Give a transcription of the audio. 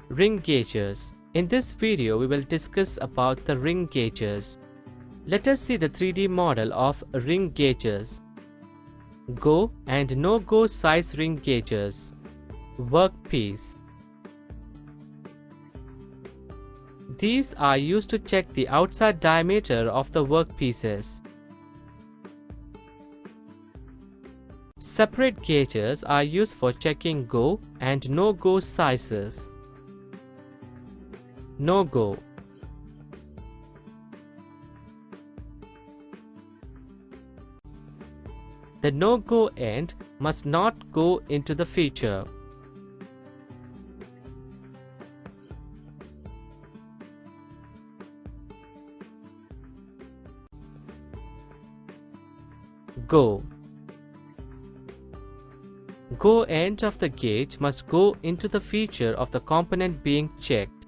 Ring gauges. In this video, we will discuss about the ring gauges. Let us see the 3D model of ring gauges. Go and no-go size ring gauges. Workpiece. These are used to check the outside diameter of the workpieces. Separate gauges are used for checking go and no-go sizes. No-go. The no-go end must not go into the feature. Go. Go end of the gauge must go into the feature of the component being checked.